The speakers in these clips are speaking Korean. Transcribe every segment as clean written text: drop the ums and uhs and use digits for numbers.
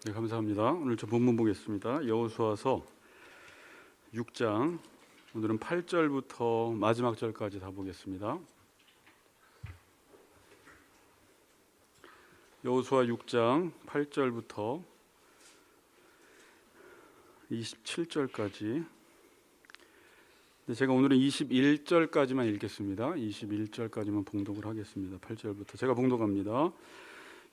네, 감사합니다. 오늘 저 본문 보겠습니다. 여호수아서 6장, 오늘은 8절부터 마지막 절까지 다 보겠습니다. 여호수아 6장 8절부터 27절까지. 제가 오늘은 21절까지만 읽겠습니다. 21절까지만 봉독을 하겠습니다. 8절부터 제가 봉독합니다.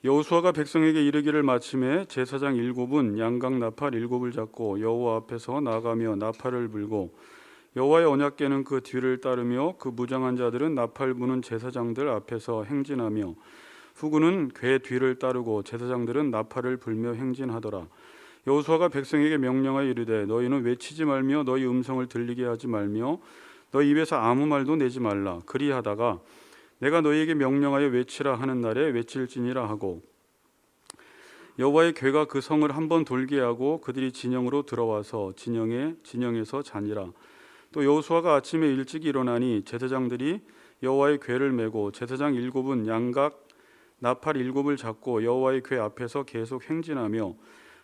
여호수아가 백성에게 이르기를 마침에 제사장 7은 양각 나팔 7을 잡고 여호와 앞에서 나가며 나팔을 불고 여호와의 언약궤는 그 뒤를 따르며 그 무장한 자들은 나팔 부는 제사장들 앞에서 행진하며 후군은 궤 뒤를 따르고 제사장들은 나팔을 불며 행진하더라. 여호수아가 백성에게 명령하여 이르되 너희는 외치지 말며 너희 음성을 들리게 하지 말며 너희 입에서 아무 말도 내지 말라. 그리하다가 내가 너희에게 명령하여 외치라 하는 날에 외칠지니라 하고 여호와의 궤가 그 성을 한번 돌게 하고 그들이 진영으로 들어와서 진영에서 자니라. 또 여호수아가 아침에 일찍 일어나니 제사장들이 여호와의 궤를 메고 제사장 7은 양각 나팔 7을 잡고 여호와의 궤 앞에서 계속 행진하며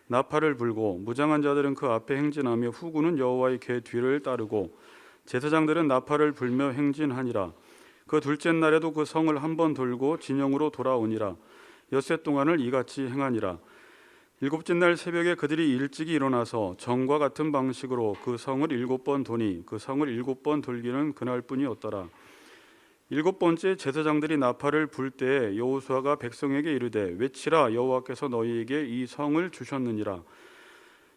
나팔을 불고 무장한 자들은 그 앞에 행진하며 후군은 여호와의 궤 뒤를 따르고 제사장들은 나팔을 불며 행진하니라. 그 둘째 날에도 그 성을 한번 돌고 진영으로 돌아오니라. 엿새 동안을 이같이 행하니라. 일곱째 날 새벽에 그들이 일찍이 일어나서 전과 같은 방식으로 그 성을 7번 도니 그 성을 7번 돌기는 그날뿐이었더라. 7번째 제사장들이 나팔을 불 때에 여호수아가 백성에게 이르되 외치라. 여호와께서 너희에게 이 성을 주셨느니라.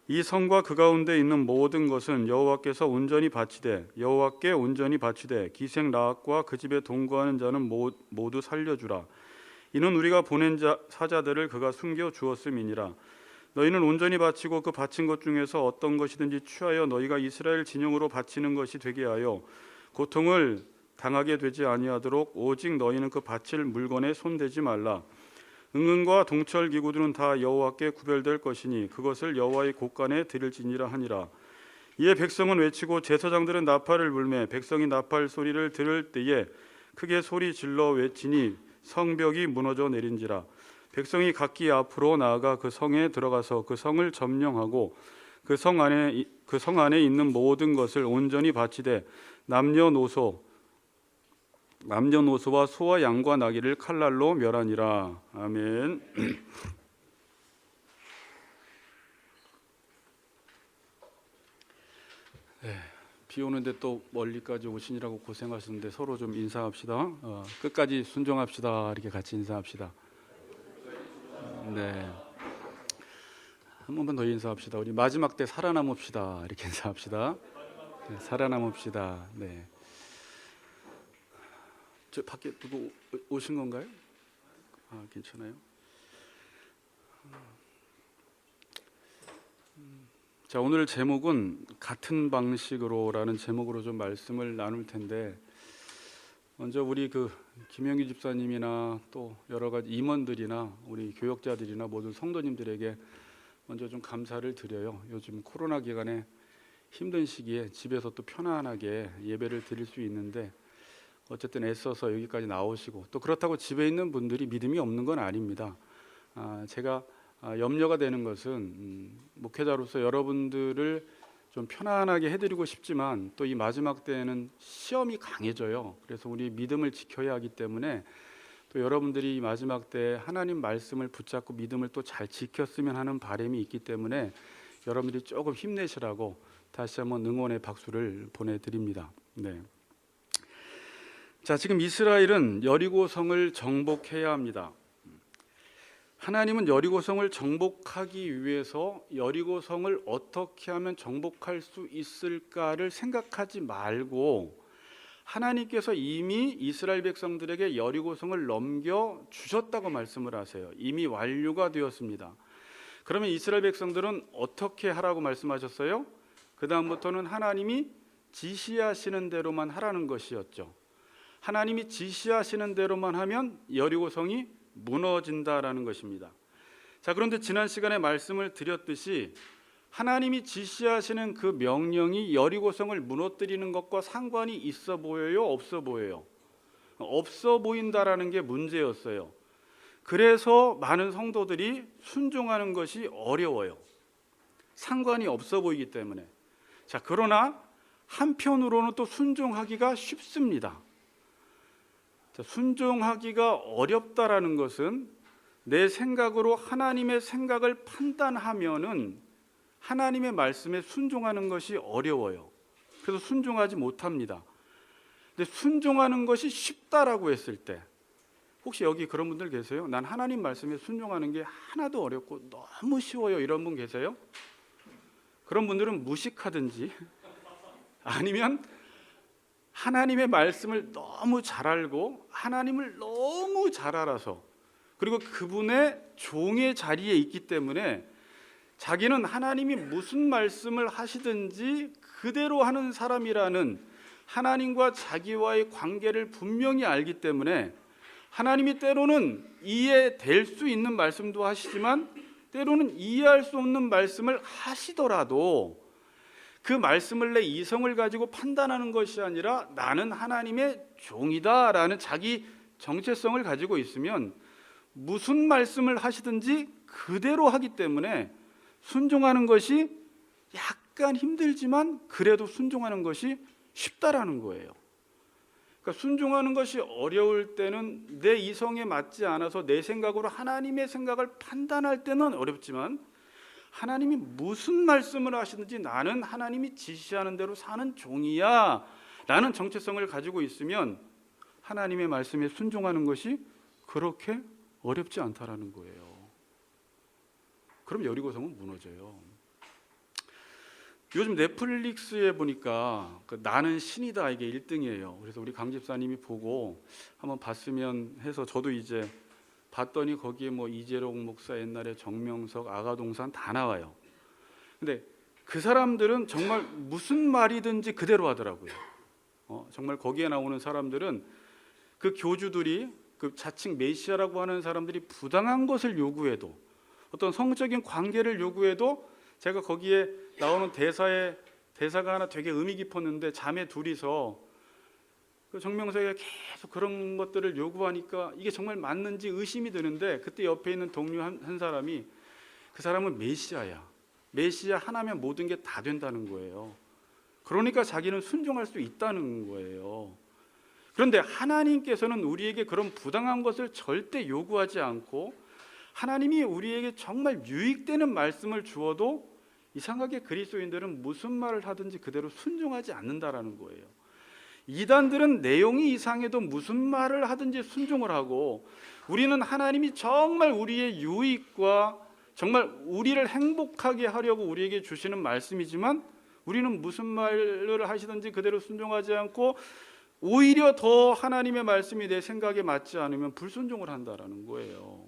이 성과 그 가운데 있는 모든 것은 여호와께서 온전히 바치되 여호와께 온전히 바치되 기생 라합과 그 집에 동거하는 자는 모두 살려주라. 이는 우리가 보낸 사자들을 그가 숨겨 주었음이니라. 너희는 온전히 바치고 그 바친 것 중에서 어떤 것이든지 취하여 너희가 이스라엘 진영으로 바치는 것이 되게 하여 고통을 당하게 되지 아니하도록 오직 너희는 그 바칠 물건에 손대지 말라. 은금과 동철 기구들은 다 여호와께 구별될 것이니 그것을 여호와의 곳간에 드릴지니라 하니라. 이에 백성은 외치고 제사장들은 나팔을 불매 백성이 나팔 소리를 들을 때에 크게 소리 질러 외치니 성벽이 무너져 내린지라. 백성이 각기 앞으로 나아가 그 성에 들어가서 그 성을 점령하고 그 성 안에 있는 모든 것을 온전히 바치되 남녀노소와 소와 양과 나귀를 칼날로 멸하니라. 아멘. 네, 비 오는데 또 멀리까지 오시느라고 고생하시는데 서로 좀 인사합시다. 끝까지 순종합시다. 이렇게 같이 인사합시다. 네, 한 번만 더 인사합시다. 우리 마지막 때 살아남읍시다. 이렇게 인사합시다. 네, 살아남읍시다. 네. 저 밖에 누구 오신 건가요? 괜찮아요. 자, 오늘 제목은 같은 방식으로라는 제목으로 좀 말씀을 나눌 텐데, 먼저 우리 그 김영규 집사님이나 또 여러 가지 임원들이나 우리 교역자들이나 모든 성도님들에게 먼저 좀 감사를 드려요. 요즘 코로나 기간에 힘든 시기에 집에서 또 편안하게 예배를 드릴 수 있는데 어쨌든 애써서 여기까지 나오시고, 또 그렇다고 집에 있는 분들이 믿음이 없는 건 아닙니다. 제가 염려가 되는 것은 목회자로서 여러분들을 좀 편안하게 해드리고 싶지만 또 이 마지막 때에는 시험이 강해져요. 그래서 우리 믿음을 지켜야 하기 때문에 또 여러분들이 이 마지막 때 하나님 말씀을 붙잡고 믿음을 또 잘 지켰으면 하는 바람이 있기 때문에 여러분들이 조금 힘내시라고 다시 한번 응원의 박수를 보내드립니다. 네. 자, 지금 이스라엘은 여리고성을 정복해야 합니다. 하나님은 여리고성을 정복하기 위해서 여리고성을 어떻게 하면 정복할 수 있을까를 생각하지 말고 하나님께서 이미 이스라엘 백성들에게 여리고성을 넘겨주셨다고 말씀을 하세요. 이미 완료가 되었습니다. 그러면 이스라엘 백성들은 어떻게 하라고 말씀하셨어요? 그 다음부터는 하나님이 지시하시는 대로만 하라는 것이었죠. 하나님이 지시하시는 대로만 하면 여리고성이 무너진다라는 것입니다. 자, 그런데 지난 시간에 말씀을 드렸듯이 하나님이 지시하시는 그 명령이 여리고성을 무너뜨리는 것과 상관이 있어 보여요? 없어 보여요? 없어 보인다라는 게 문제였어요. 그래서 많은 성도들이 순종하는 것이 어려워요. 상관이 없어 보이기 때문에. 자, 그러나 한편으로는 또 순종하기가 쉽습니다. 자, 순종하기가 어렵다라는 것은 내 생각으로 하나님의 생각을 판단하면은 하나님의 말씀에 순종하는 것이 어려워요. 그래서 순종하지 못합니다. 근데 순종하는 것이 쉽다라고 했을 때, 혹시 여기 그런 분들 계세요? 난 하나님 말씀에 순종하는 게 하나도 어렵고 너무 쉬워요, 이런 분 계세요? 그런 분들은 무식하든지 아니면 하나님의 말씀을 너무 잘 알고 하나님을 너무 잘 알아서, 그리고 그분의 종의 자리에 있기 때문에 자기는 하나님이 무슨 말씀을 하시든지 그대로 하는 사람이라는 하나님과 자기와의 관계를 분명히 알기 때문에 하나님이 때로는 이해될 수 있는 말씀도 하시지만 때로는 이해할 수 없는 말씀을 하시더라도 그 말씀을 내 이성을 가지고 판단하는 것이 아니라 나는 하나님의 종이다라는 자기 정체성을 가지고 있으면 무슨 말씀을 하시든지 그대로 하기 때문에 순종하는 것이 약간 힘들지만 그래도 순종하는 것이 쉽다라는 거예요. 그러니까 순종하는 것이 어려울 때는 내 이성에 맞지 않아서 내 생각으로 하나님의 생각을 판단할 때는 어렵지만 하나님이 무슨 말씀을 하시든지 나는 하나님이 지시하는 대로 사는 종이야 라는 정체성을 가지고 있으면 하나님의 말씀에 순종하는 것이 그렇게 어렵지 않다라는 거예요. 그럼 여리고성은 무너져요. 요즘 넷플릭스에 보니까 나는 신이다 이게 1등이에요. 그래서 우리 강 집사님이 보고 한번 봤으면 해서 저도 이제 봤더니 거기에 뭐 이재록 목사 옛날에 정명석 아가동산 다 나와요. 근데 그 사람들은 정말 무슨 말이든지 그대로 하더라고요. 정말 거기에 나오는 사람들은 그 교주들이 그 자칭 메시아라고 하는 사람들이 부당한 것을 요구해도 어떤 성적인 관계를 요구해도 제가 거기에 나오는 대사가 하나 되게 의미 깊었는데 자매 둘이서 그 정명석이가 계속 그런 것들을 요구하니까 이게 정말 맞는지 의심이 드는데 그때 옆에 있는 동료 한 사람이 그 사람은 메시아야. 메시아 하나면 모든 게 다 된다는 거예요. 그러니까 자기는 순종할 수 있다는 거예요. 그런데 하나님께서는 우리에게 그런 부당한 것을 절대 요구하지 않고 하나님이 우리에게 정말 유익되는 말씀을 주어도 이상하게 그리스도인들은 무슨 말을 하든지 그대로 순종하지 않는다라는 거예요. 이단들은 내용이 이상해도 무슨 말을 하든지 순종을 하고 우리는 하나님이 정말 우리의 유익과 정말 우리를 행복하게 하려고 우리에게 주시는 말씀이지만 우리는 무슨 말을 하시든지 그대로 순종하지 않고 오히려 더 하나님의 말씀이 내 생각에 맞지 않으면 불순종을 한다라는 거예요.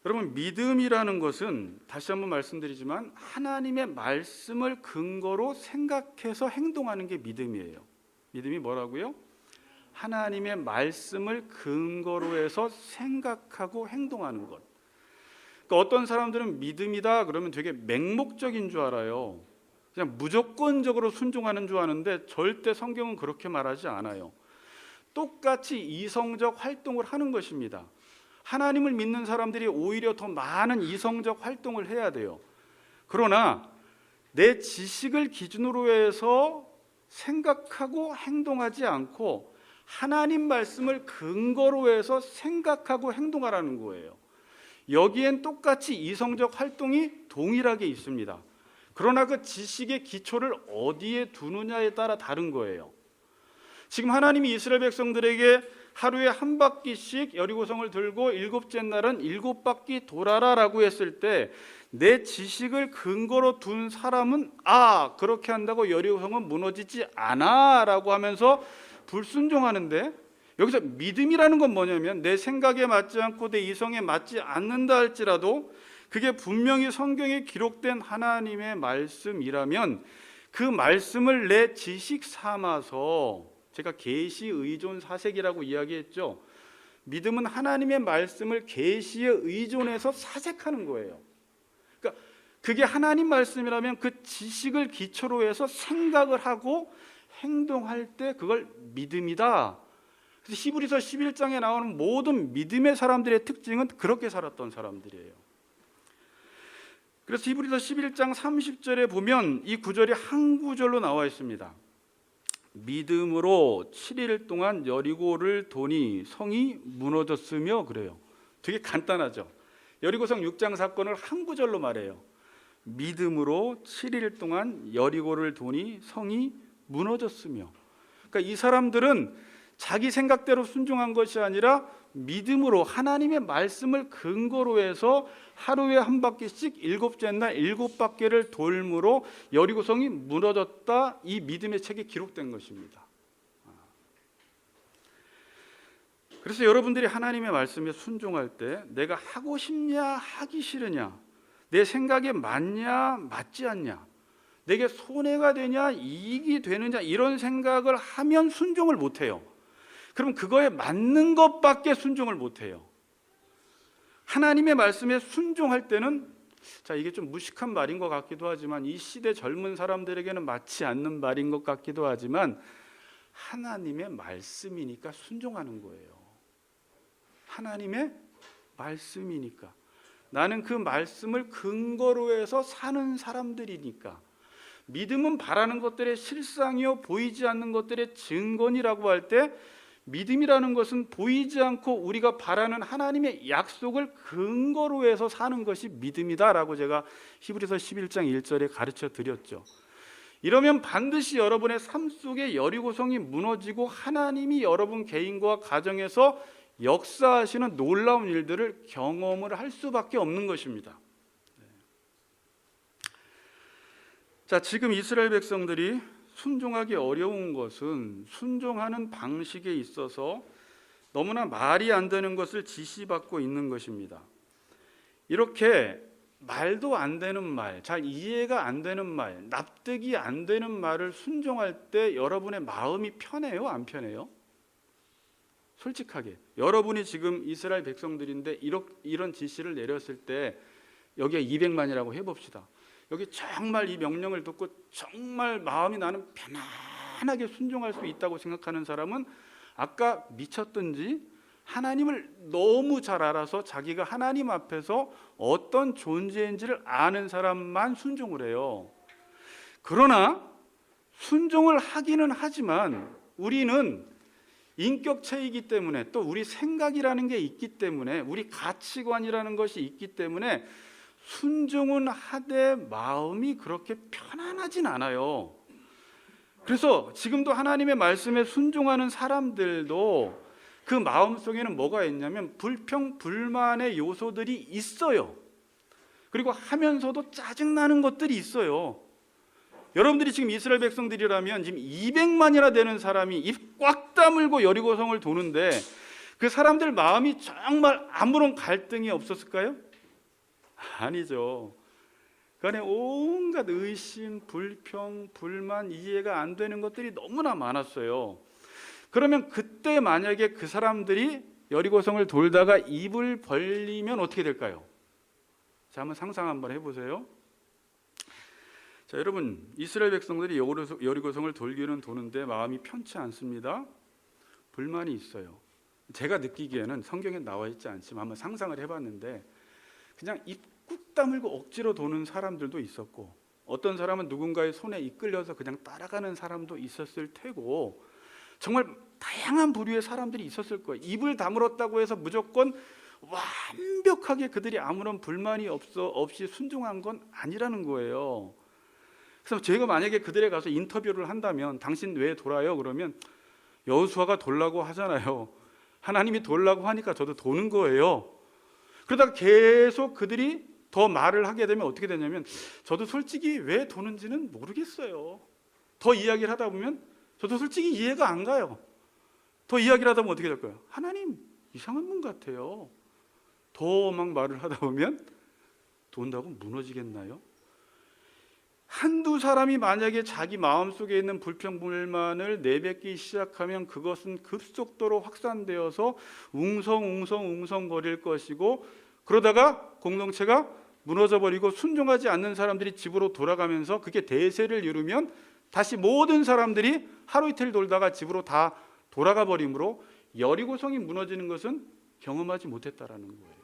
여러분, 믿음이라는 것은 다시 한번 말씀드리지만 하나님의 말씀을 근거로 생각해서 행동하는 게 믿음이에요. 믿음이 뭐라고요? 하나님의 말씀을 근거로 해서 생각하고 행동하는 것. 그러니까 어떤 사람들은 믿음이다 그러면 되게 맹목적인 줄 알아요. 그냥 무조건적으로 순종하는 줄 아는데 절대 성경은 그렇게 말하지 않아요. 똑같이 이성적 활동을 하는 것입니다. 하나님을 믿는 사람들이 오히려 더 많은 이성적 활동을 해야 돼요. 그러나 내 지식을 기준으로 해서 생각하고 행동하지 않고 하나님 말씀을 근거로 해서 생각하고 행동하라는 거예요. 여기엔 똑같이 이성적 활동이 동일하게 있습니다. 그러나 그 지식의 기초를 어디에 두느냐에 따라 다른 거예요. 지금 하나님이 이스라엘 백성들에게 하루에 한 바퀴씩 여리고성을 들고 일곱째 날은 7바퀴 돌아라라고 했을 때 내 지식을 근거로 둔 사람은 그렇게 한다고 여리고성은 무너지지 않아라고 하면서 불순종하는데, 여기서 믿음이라는 건 뭐냐면 내 생각에 맞지 않고 내 이성에 맞지 않는다 할지라도 그게 분명히 성경에 기록된 하나님의 말씀이라면 그 말씀을 내 지식 삼아서, 제가 계시 의존 사색이라고 이야기했죠. 믿음은 하나님의 말씀을 계시에 의존해서 사색하는 거예요. 그러니까 그게 하나님 말씀이라면 그 지식을 기초로 해서 생각을 하고 행동할 때 그걸 믿음이다. 그래서 히브리서 11장에 나오는 모든 믿음의 사람들의 특징은 그렇게 살았던 사람들이에요. 그래서 히브리서 11장 30절에 보면 이 구절이 한 구절로 나와 있습니다. 믿음으로 7일 동안 여리고를 도니 성이 무너졌으며, 그래요. 되게 간단하죠. 여리고성 6장 사건을 한 구절로 말해요. 믿음으로 7일 동안 여리고를 도니 성이 무너졌으며. 그러니까 이 사람들은 자기 생각대로 순종한 것이 아니라 믿음으로 하나님의 말씀을 근거로 해서 하루에 한 바퀴씩 일곱째 날 7바퀴를 돌므로 여리고성이 무너졌다. 이 믿음의 책에 기록된 것입니다. 그래서 여러분들이 하나님의 말씀에 순종할 때 내가 하고 싶냐 하기 싫으냐, 내 생각에 맞냐 맞지 않냐, 내게 손해가 되냐 이익이 되느냐, 이런 생각을 하면 순종을 못해요. 그럼 그거에 맞는 것밖에 순종을 못해요. 하나님의 말씀에 순종할 때는, 자, 이게 좀 무식한 말인 것 같기도 하지만 이 시대 젊은 사람들에게는 맞지 않는 말인 것 같기도 하지만 하나님의 말씀이니까 순종하는 거예요. 하나님의 말씀이니까, 나는 그 말씀을 근거로 해서 사는 사람들이니까. 믿음은 바라는 것들의 실상이요 보이지 않는 것들의 증거니라고 할 때, 믿음이라는 것은 보이지 않고 우리가 바라는 하나님의 약속을 근거로 해서 사는 것이 믿음이다라고 제가 히브리서 11장 1절에 가르쳐 드렸죠. 이러면 반드시 여러분의 삶 속에 여리고성이 무너지고 하나님이 여러분 개인과 가정에서 역사하시는 놀라운 일들을 경험을 할 수밖에 없는 것입니다. 자, 지금 이스라엘 백성들이 순종하기 어려운 것은 순종하는 방식에 있어서 너무나 말이 안 되는 것을 지시받고 있는 것입니다. 이렇게 말도 안 되는 말, 잘 이해가 안 되는 말, 납득이 안 되는 말을 순종할 때 여러분의 마음이 편해요? 안 편해요? 솔직하게 여러분이 지금 이스라엘 백성들인데 이런 지시를 내렸을 때 여기에 200만이라고 해봅시다. 여기 정말 이 명령을 듣고 정말 마음이 나는 편안하게 순종할 수 있다고 생각하는 사람은 아까 미쳤든지 하나님을 너무 잘 알아서 자기가 하나님 앞에서 어떤 존재인지를 아는 사람만 순종을 해요. 그러나 순종을 하기는 하지만 우리는 인격체이기 때문에, 또 우리 생각이라는 게 있기 때문에, 우리 가치관이라는 것이 있기 때문에 순종은 하되 마음이 그렇게 편안하진 않아요. 그래서 지금도 하나님의 말씀에 순종하는 사람들도 그 마음속에는 뭐가 있냐면 불평, 불만의 요소들이 있어요. 그리고 하면서도 짜증나는 것들이 있어요. 여러분들이 지금 이스라엘 백성들이라면 지금 200만이나 되는 사람이 입 꽉 다물고 여리고성을 도는데 그 사람들 마음이 정말 아무런 갈등이 없었을까요? 아니죠. 그 안에 온갖 의심, 불평, 불만, 이해가 안 되는 것들이 너무나 많았어요. 그러면 그때 만약에 그 사람들이 여리고성을 돌다가 입을 벌리면 어떻게 될까요? 자, 한번 상상 한번 해보세요. 자, 여러분, 이스라엘 백성들이 여리고성을 돌기는 도는데 마음이 편치 않습니다. 불만이 있어요. 제가 느끼기에는 성경에 나와 있지 않지만 한번 상상을 해봤는데 그냥 입 꾹 다물고 억지로 도는 사람들도 있었고, 어떤 사람은 누군가의 손에 이끌려서 그냥 따라가는 사람도 있었을 테고, 정말 다양한 부류의 사람들이 있었을 거예요. 입을 다물었다고 해서 무조건 완벽하게 그들이 아무런 불만이 없이 순종한 건 아니라는 거예요. 그래서 제가 만약에 그들에 가서 인터뷰를 한다면 당신 왜 돌아요? 그러면 여호수아가 돌라고 하잖아요. 하나님이 돌라고 하니까 저도 도는 거예요. 그러다가 계속 그들이 더 말을 하게 되면 어떻게 되냐면 저도 솔직히 왜 도는지는 모르겠어요. 더 이야기를 하다 보면 저도 솔직히 이해가 안 가요. 더 이야기를 하다 보면 어떻게 될까요? 하나님 이상한 분 같아요. 더 막 말을 하다 보면 돈다고 무너지겠나요? 한두 사람이 만약에 자기 마음속에 있는 불평불만을 내뱉기 시작하면 그것은 급속도로 확산되어서 웅성거릴 것이고, 그러다가 공동체가 무너져버리고 순종하지 않는 사람들이 집으로 돌아가면서 그게 대세를 이루면 다시 모든 사람들이 하루 이틀 돌다가 집으로 다 돌아가 버리므로 여리고성이 무너지는 것은 경험하지 못했다라는 거예요.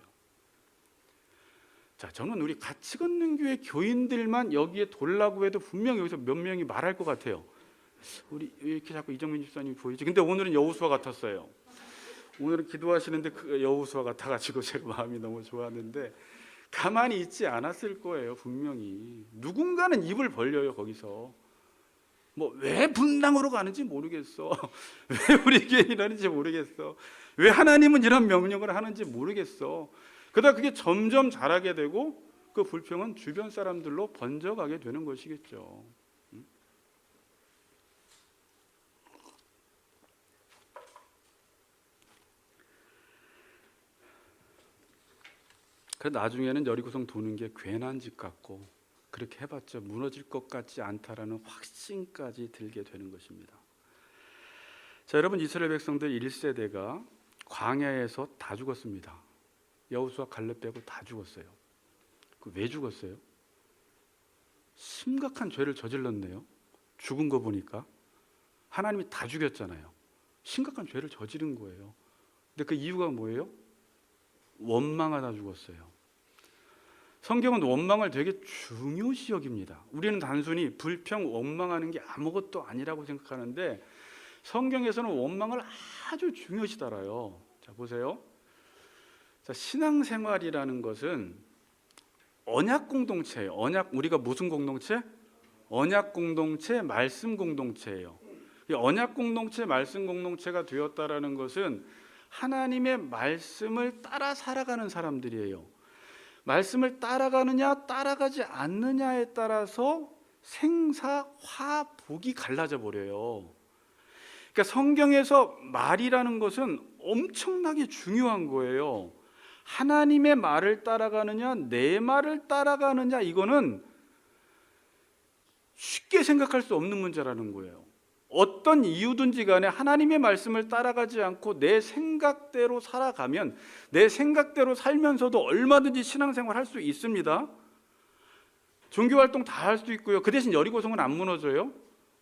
자, 저는 우리 같이 걷는 교회 교인들만 여기에 돌라고 해도 분명히 여기서 몇 명이 말할 것 같아요. 우리 왜 이렇게 자꾸 이정민 집사님이 보이지? 근데 오늘은 여호수아 같았어요. 오늘은 기도하시는데 그 여호수아 같아가지고 제가 마음이 너무 좋았는데 가만히 있지 않았을 거예요. 분명히 누군가는 입을 벌려요. 거기서 뭐 왜 분당으로 가는지 모르겠어. 왜 우리 교회 일하는지 모르겠어. 왜 하나님은 이런 명령을 하는지 모르겠어. 그러다 그게 점점 자라게 되고 그 불평은 주변 사람들로 번져가게 되는 것이겠죠. 그래서 나중에는 여리고성 도는 게 괜한 짓 같고 그렇게 해봤자 무너질 것 같지 않다라는 확신까지 들게 되는 것입니다. 자, 여러분, 이스라엘 백성들 1세대가 광야에서 다 죽었습니다. 여호수아 갈렙 빼고 다 죽었어요. 왜 죽었어요? 심각한 죄를 저질렀네요. 죽은 거 보니까 하나님이 다 죽였잖아요. 심각한 죄를 저지른 거예요. 근데 그 이유가 뭐예요? 원망하다 죽었어요. 성경은 원망을 되게 중요시 여깁니다. 우리는 단순히 불평, 원망하는 게 아무것도 아니라고 생각하는데 성경에서는 원망을 아주 중요시 다뤄요. 자, 보세요. 자, 신앙생활이라는 것은 언약 공동체예요. 우리가 무슨 공동체? 언약 공동체, 말씀 공동체예요. 이 언약 공동체, 말씀 공동체가 되었다라는 것은 하나님의 말씀을 따라 살아가는 사람들이에요. 말씀을 따라가느냐 따라가지 않느냐에 따라서 생사, 화, 복이 갈라져 버려요. 그러니까 성경에서 말이라는 것은 엄청나게 중요한 거예요. 하나님의 말을 따라가느냐 내 말을 따라가느냐, 이거는 쉽게 생각할 수 없는 문제라는 거예요. 어떤 이유든지 간에 하나님의 말씀을 따라가지 않고 내 생각대로 살아가면 내 생각대로 살면서도 얼마든지 신앙생활 할 수 있습니다. 종교활동 다 할 수 있고요. 그 대신 여리고성은 안 무너져요.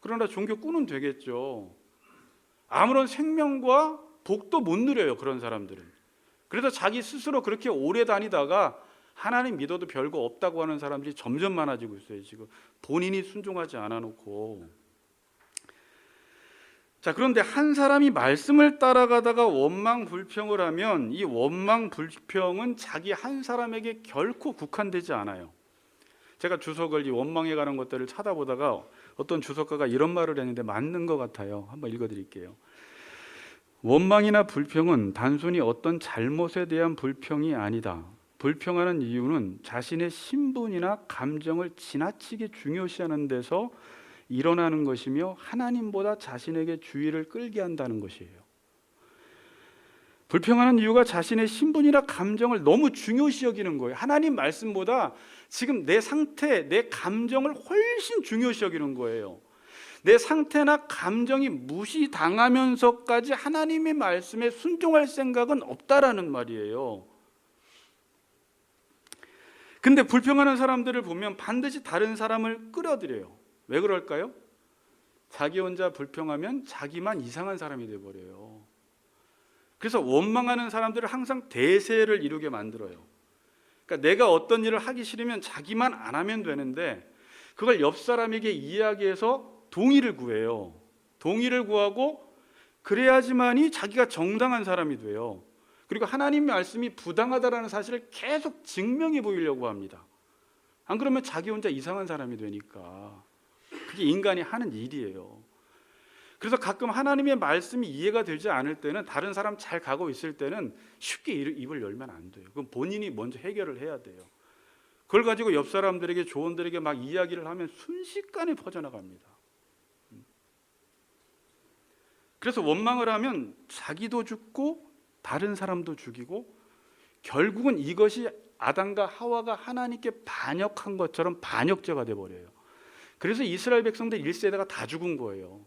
그러나 종교꾼은 되겠죠. 아무런 생명과 복도 못 누려요. 그런 사람들은. 그래서 자기 스스로 그렇게 오래 다니다가 하나님 믿어도 별거 없다고 하는 사람들이 점점 많아지고 있어요. 지금 본인이 순종하지 않아 놓고. 자, 그런데 한 사람이 말씀을 따라가다가 원망 불평을 하면 이 원망 불평은 자기 한 사람에게 결코 국한되지 않아요. 제가 주석을 이 원망에 관한 것들을 찾아보다가 어떤 주석가가 이런 말을 했는데 맞는 것 같아요. 한번 읽어드릴게요. 원망이나 불평은 단순히 어떤 잘못에 대한 불평이 아니다. 불평하는 이유는 자신의 신분이나 감정을 지나치게 중요시하는 데서 일어나는 것이며 하나님보다 자신에게 주의를 끌게 한다는 것이에요. 불평하는 이유가 자신의 신분이나 감정을 너무 중요시 여기는 거예요. 하나님 말씀보다 지금 내 상태, 내 감정을 훨씬 중요시 여기는 거예요. 내 상태나 감정이 무시당하면서까지 하나님의 말씀에 순종할 생각은 없다라는 말이에요. 근데 불평하는 사람들을 보면 반드시 다른 사람을 끌어들여요. 왜 그럴까요? 자기 혼자 불평하면 자기만 이상한 사람이 돼버려요. 그래서 원망하는 사람들을 항상 대세를 이루게 만들어요. 그러니까 내가 어떤 일을 하기 싫으면 자기만 안 하면 되는데 그걸 옆 사람에게 이야기해서 동의를 구해요. 동의를 구하고 그래야지만이 자기가 정당한 사람이 돼요. 그리고 하나님의 말씀이 부당하다라는 사실을 계속 증명해 보이려고 합니다. 안 그러면 자기 혼자 이상한 사람이 되니까. 그게 인간이 하는 일이에요. 그래서 가끔 하나님의 말씀이 이해가 되지 않을 때는, 다른 사람 잘 가고 있을 때는 쉽게 입을 열면 안 돼요. 그럼 본인이 먼저 해결을 해야 돼요. 그걸 가지고 옆 사람들에게, 조언들에게 막 이야기를 하면 순식간에 퍼져나갑니다. 그래서 원망을 하면 자기도 죽고 다른 사람도 죽이고 결국은 이것이 아담과 하와가 하나님께 반역한 것처럼 반역죄가 돼버려요. 그래서 이스라엘 백성들 1세대가 다 죽은 거예요.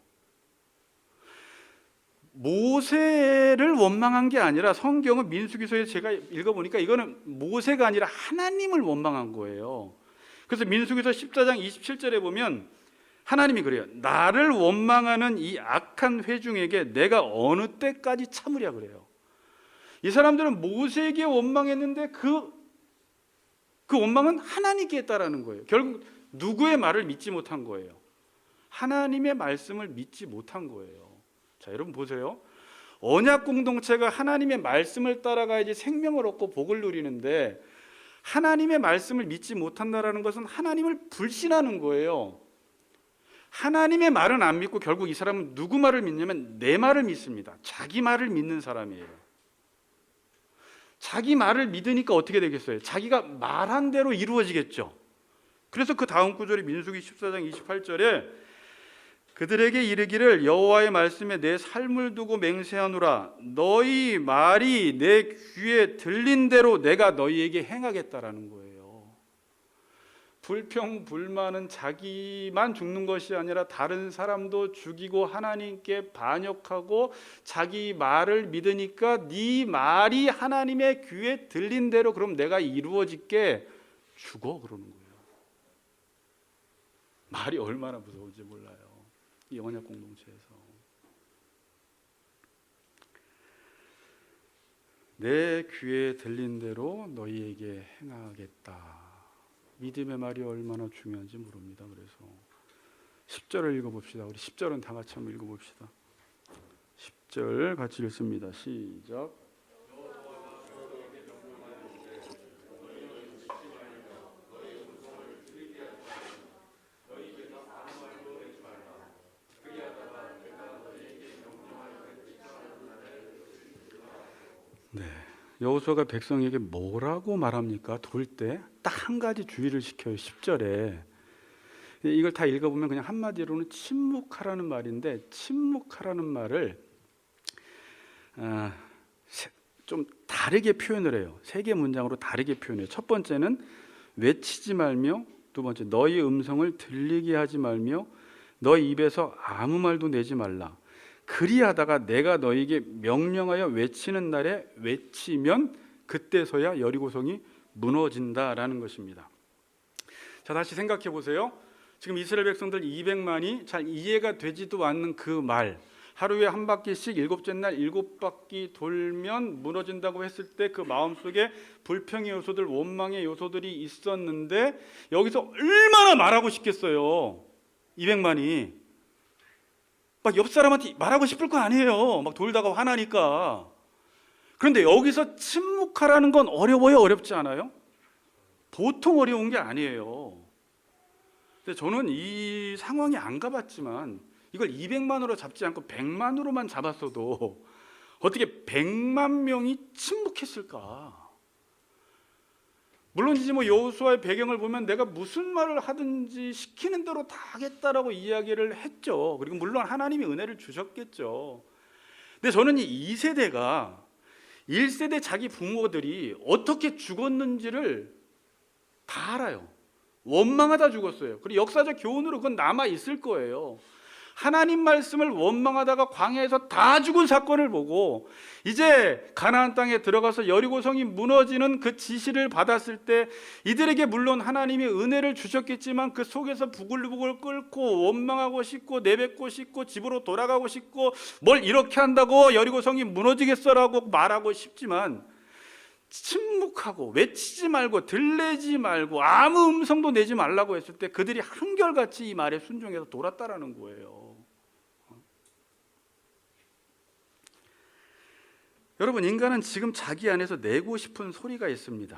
모세를 원망한 게 아니라, 성경은 민수기서에 제가 읽어보니까 이거는 모세가 아니라 하나님을 원망한 거예요. 그래서 민수기서 14장 27절에 보면 하나님이 그래요. 나를 원망하는 이 악한 회중에게 내가 어느 때까지 참으랴 그래요. 이 사람들은 모세에게 원망했는데 그 원망은 하나님께 했다라는 거예요. 결국 누구의 말을 믿지 못한 거예요? 하나님의 말씀을 믿지 못한 거예요. 자, 여러분 보세요. 언약 공동체가 하나님의 말씀을 따라가야지 생명을 얻고 복을 누리는데 하나님의 말씀을 믿지 못한다라는 것은 하나님을 불신하는 거예요. 하나님의 말은 안 믿고 결국 이 사람은 누구 말을 믿냐면 내 말을 믿습니다. 자기 말을 믿는 사람이에요. 자기 말을 믿으니까 어떻게 되겠어요? 자기가 말한 대로 이루어지겠죠. 그래서 그 다음 구절이 민수기 14장 28절에 그들에게 이르기를 여호와의 말씀에 내 삶을 두고 맹세하노라 너희 말이 내 귀에 들린 대로 내가 너희에게 행하겠다라는 거예요. 불평, 불만은 자기만 죽는 것이 아니라 다른 사람도 죽이고 하나님께 반역하고 자기 말을 믿으니까 네 말이 하나님의 귀에 들린 대로 그럼 내가 이루어질게 죽어 그러는 거예요. 말이 얼마나 무서운지 몰라요. 이 언약 공동체에서 내 귀에 들린 대로 너희에게 행하겠다. 믿음의 말이 얼마나 중요한지 모릅니다. 그래서 10절을 읽어봅시다. 우리 10절은 다 같이 한번 읽어봅시다. 10절 같이 읽습니다. 시작. 네, 여호수아가 백성에게 뭐라고 말합니까? 돌 때 딱 한 가지 주의를 시켜요. 10절에 이걸 다 읽어보면 그냥 한마디로는 침묵하라는 말인데 침묵하라는 말을 좀 다르게 표현을 해요. 세 개 문장으로 다르게 표현해요. 첫 번째는 외치지 말며, 두 번째 너희 음성을 들리게 하지 말며 너희 입에서 아무 말도 내지 말라. 그리하다가 내가 너희에게 명령하여 외치는 날에 외치면 그때서야 여리고성이 무너진다라는 것입니다. 자, 다시 생각해 보세요. 지금 이스라엘 백성들 200만이 잘 이해가 되지도 않는 그 말, 하루에 한 바퀴씩 일곱째 날 7바퀴 돌면 무너진다고 했을 때 그 마음속에 불평의 요소들, 원망의 요소들이 있었는데 여기서 얼마나 말하고 싶겠어요. 200만이 막 옆 사람한테 말하고 싶을 거 아니에요. 막 돌다가 화나니까. 그런데 여기서 침묵하라는 건 어려워요, 어렵지 않아요? 보통 어려운 게 아니에요. 근데 저는 이 상황이 안 가봤지만 이걸 200만으로 잡지 않고 100만으로만 잡았어도 어떻게 100만 명이 침묵했을까? 물론 이제 뭐 여호수아의 배경을 보면 내가 무슨 말을 하든지 시키는 대로 다 하겠다라고 이야기를 했죠. 그리고 물론 하나님이 은혜를 주셨겠죠. 근데 저는 이 2세대가 1세대 자기 부모들이 어떻게 죽었는지를 다 알아요. 원망하다 죽었어요. 그리고 역사적 교훈으로 그건 남아 있을 거예요. 하나님 말씀을 원망하다가 광야에서 다 죽은 사건을 보고 이제 가나안 땅에 들어가서 여리고성이 무너지는 그 지시를 받았을 때 이들에게 물론 하나님이 은혜를 주셨겠지만 그 속에서 부글부글 끓고 원망하고 싶고 내뱉고 싶고 집으로 돌아가고 싶고 뭘 이렇게 한다고 여리고성이 무너지겠어라고 말하고 싶지만 침묵하고 외치지 말고 들리지 말고 아무 음성도 내지 말라고 했을 때 그들이 한결같이 이 말에 순종해서 돌았다라는 거예요. 여러분, 인간은 지금 자기 안에서 내고 싶은 소리가 있습니다.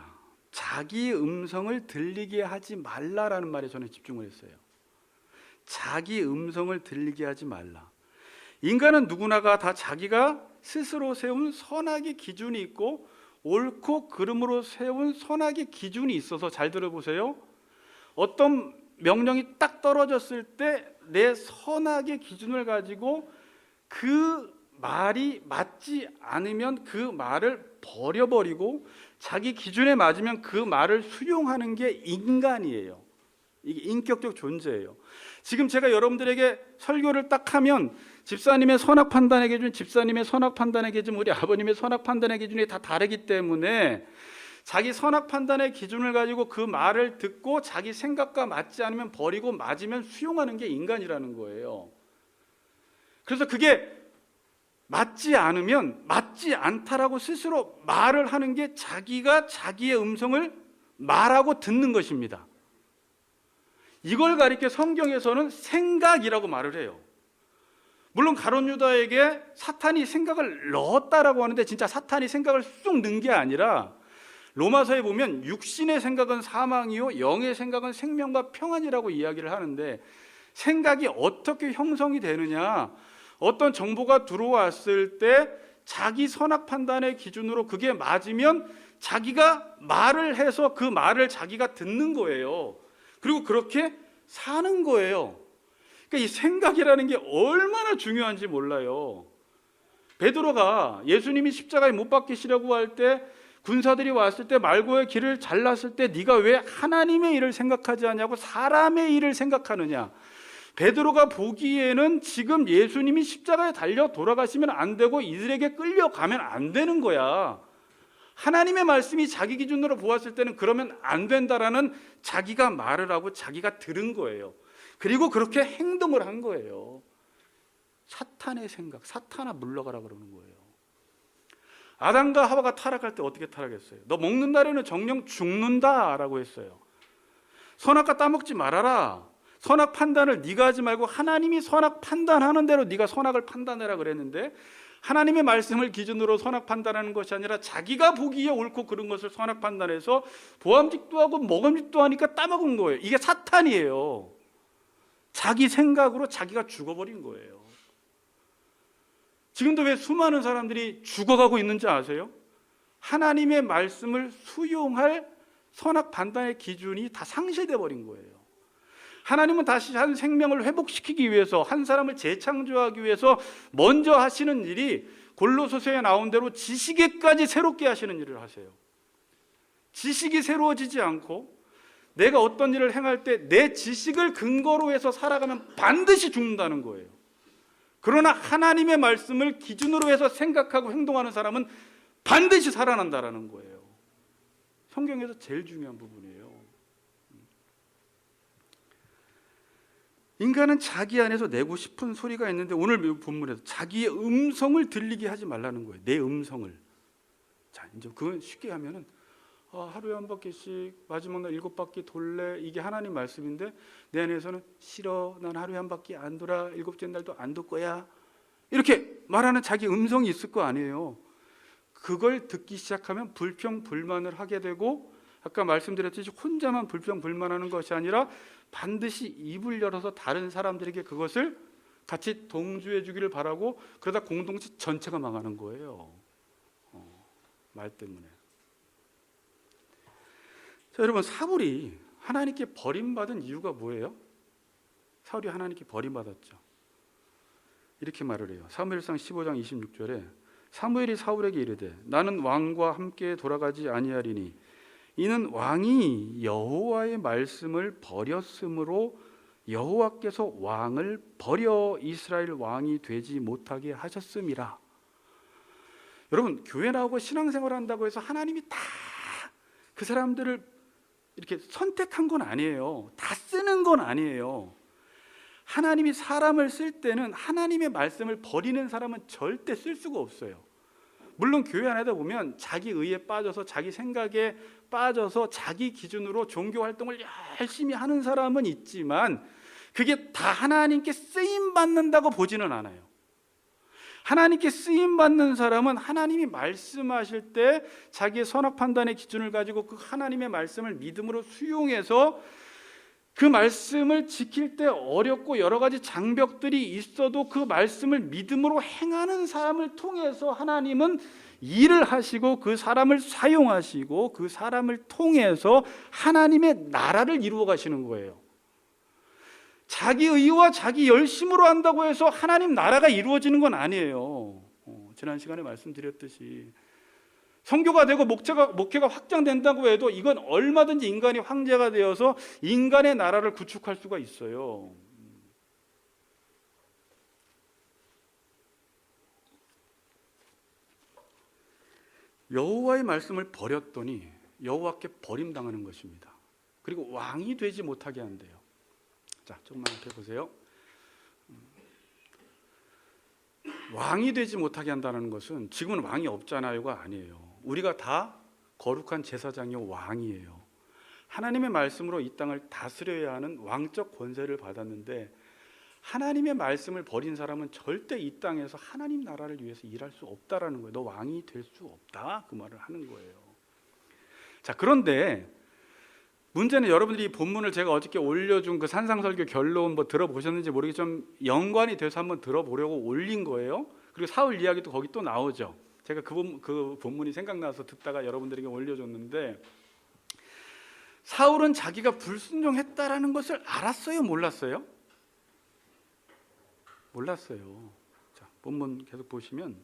자기 음성을 들리게 하지 말라라는 말에 저는 집중을 했어요. 자기 음성을 들리게 하지 말라. 인간은 누구나가 다 자기가 스스로 세운 선악의 기준이 있고 옳고 그름으로 세운 선악의 기준이 있어서 잘 들어보세요. 어떤 명령이 딱 떨어졌을 때 내 선악의 기준을 가지고 그 말이 맞지 않으면 그 말을 버려버리고 자기 기준에 맞으면 그 말을 수용하는 게 인간이에요. 이게 인격적 존재예요. 지금 제가 여러분들에게 설교를 딱 하면 집사님의 선악 판단의 기준, 집사님의 선악 판단의 기준, 우리 아버님의 선악 판단의 기준이 다 다르기 때문에 자기 선악 판단의 기준을 가지고 그 말을 듣고 자기 생각과 맞지 않으면 버리고 맞으면 수용하는 게 인간이라는 거예요. 그래서 그게 맞지 않으면 맞지 않다라고 스스로 말을 하는 게 자기가 자기의 음성을 말하고 듣는 것입니다. 이걸 가리켜 성경에서는 생각이라고 말을 해요. 물론 가룟 유다에게 사탄이 생각을 넣었다라고 하는데 진짜 사탄이 생각을 쑥 넣은 게 아니라 로마서에 보면 육신의 생각은 사망이요 영의 생각은 생명과 평안이라고 이야기를 하는데, 생각이 어떻게 형성이 되느냐, 어떤 정보가 들어왔을 때 자기 선악 판단의 기준으로 그게 맞으면 자기가 말을 해서 그 말을 자기가 듣는 거예요. 그리고 그렇게 사는 거예요. 그러니까 이 생각이라는 게 얼마나 중요한지 몰라요. 베드로가 예수님이 십자가에 못 박히시려고 할 때 군사들이 왔을 때 말고의 길을 잘랐을 때 네가 왜 하나님의 일을 생각하지 않냐고 사람의 일을 생각하느냐. 베드로가 보기에는 지금 예수님이 십자가에 달려 돌아가시면 안 되고 이들에게 끌려가면 안 되는 거야. 하나님의 말씀이 자기 기준으로 보았을 때는 그러면 안 된다라는 자기가 말을 하고 자기가 들은 거예요. 그리고 그렇게 행동을 한 거예요. 사탄의 생각, 사탄아 물러가라 그러는 거예요. 아담과 하와가 타락할 때 어떻게 타락했어요? 너 먹는 날에는 정령 죽는다라고 했어요. 선악과 따먹지 말아라. 선악 판단을 네가 하지 말고 하나님이 선악 판단하는 대로 네가 선악을 판단해라 그랬는데, 하나님의 말씀을 기준으로 선악 판단하는 것이 아니라 자기가 보기에 옳고 그른 것을 선악 판단해서 보암직도 하고 먹음직도 하니까 따먹은 거예요. 이게 사탄이에요. 자기 생각으로 자기가 죽어버린 거예요. 지금도 왜 수많은 사람들이 죽어가고 있는지 아세요? 하나님의 말씀을 수용할 선악 판단의 기준이 다 상실돼 버린 거예요. 하나님은 다시 한 생명을 회복시키기 위해서, 한 사람을 재창조하기 위해서 먼저 하시는 일이 골로새서에 나온 대로 지식에까지 새롭게 하시는 일을 하세요. 지식이 새로워지지 않고 내가 어떤 일을 행할 때 내 지식을 근거로 해서 살아가면 반드시 죽는다는 거예요. 그러나 하나님의 말씀을 기준으로 해서 생각하고 행동하는 사람은 반드시 살아난다라는 거예요. 성경에서 제일 중요한 부분이에요. 인간은 자기 안에서 내고 싶은 소리가 있는데, 오늘 본문에서 자기의 음성을 들리게 하지 말라는 거예요. 내 음성을. 자, 이제 그건 쉽게 하면은 하루에 한 바퀴씩 마지막 날 7바퀴 돌래, 이게 하나님 말씀인데 내 안에서는 싫어, 난 하루에 한 바퀴 안 돌아, 7째 날도 안 돌 거야, 이렇게 말하는 자기 음성이 있을 거 아니에요. 그걸 듣기 시작하면 불평불만을 하게 되고, 아까 말씀드렸듯이 혼자만 불평불만하는 것이 아니라 반드시 입을 열어서 다른 사람들에게 그것을 같이 동조해 주기를 바라고, 그러다 공동체 전체가 망하는 거예요. 말 때문에. 자, 여러분, 사울이 하나님께 버림받은 이유가 뭐예요? 사울이 하나님께 버림받았죠. 이렇게 말을 해요. 사무엘상 15장 26절에 사무엘이 사울에게 이르되 나는 왕과 함께 돌아가지 아니하리니 이는 왕이 여호와의 말씀을 버렸으므로 여호와께서 왕을 버려 이스라엘 왕이 되지 못하게 하셨음이라. 여러분, 교회 나오고 신앙생활 한다고 해서 하나님이 다 그 사람들을 이렇게 선택한 건 아니에요. 다 쓰는 건 아니에요. 하나님이 사람을 쓸 때는 하나님의 말씀을 버리는 사람은 절대 쓸 수가 없어요. 물론 교회 안에다 보면 자기 의에 빠져서 자기 생각에 빠져서 자기 기준으로 종교 활동을 열심히 하는 사람은 있지만 그게 다 하나님께 쓰임 받는다고 보지는 않아요. 하나님께 쓰임 받는 사람은 하나님이 말씀하실 때 자기의 선악 판단의 기준을 가지고 그 하나님의 말씀을 믿음으로 수용해서 그 말씀을 지킬 때 어렵고 여러 가지 장벽들이 있어도 그 말씀을 믿음으로 행하는 사람을 통해서 하나님은 일을 하시고 그 사람을 사용하시고 그 사람을 통해서 하나님의 나라를 이루어 가시는 거예요. 자기 의와 자기 열심으로 한다고 해서 하나님 나라가 이루어지는 건 아니에요. 지난 시간에 말씀드렸듯이 선교가 되고 목회가 확장된다고 해도 이건 얼마든지 인간이 황제가 되어서 인간의 나라를 구축할 수가 있어요. 여호와의 말씀을 버렸더니 여호와께 버림당하는 것입니다. 그리고 왕이 되지 못하게 한대요. 자, 조금만 앞에 보세요. 왕이 되지 못하게 한다는 것은 지금은 왕이 없잖아요가 아니에요. 우리가 다 거룩한 제사장이요 왕이에요. 하나님의 말씀으로 이 땅을 다스려야 하는 왕적 권세를 받았는데 하나님의 말씀을 버린 사람은 절대 이 땅에서 하나님 나라를 위해서 일할 수 없다라는 거예요. 너 왕이 될 수 없다, 그 말을 하는 거예요. 자, 그런데 문제는 여러분들이 이 본문을 제가 어저께 올려준 그 산상설교 결론 뭐 들어보셨는지 모르겠지만 연관이 돼서 한번 들어보려고 올린 거예요. 그리고 사울 이야기도 거기 또 나오죠. 제가 그 본문이 생각나서 듣다가 여러분들에게 올려줬는데, 사울은 자기가 불순종했다라는 것을 알았어요, 몰랐어요? 몰랐어요. 자, 본문 계속 보시면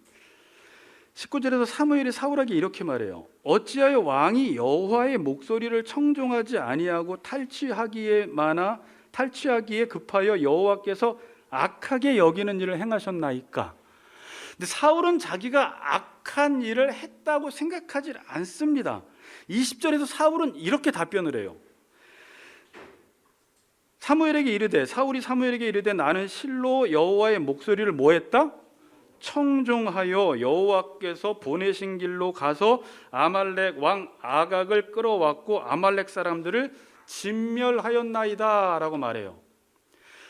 19절에서 사무엘이 사울에게 이렇게 말해요. 어찌하여 왕이 여호와의 목소리를 청종하지 아니하고 탈취하기에 급하여 여호와께서 악하게 여기는 일을 행하셨나이까? 근데 사울은 자기가 악한 일을 했다고 생각하지 않습니다. 20절에서 사울은 이렇게 답변을 해요. 사울이 사무엘에게 이르되 나는 실로 여호와의 목소리를 뭐 했다? 청종하여 여호와께서 보내신 길로 가서 아말렉 왕 아각을 끌어왔고 아말렉 사람들을 진멸하였나이다 라고 말해요.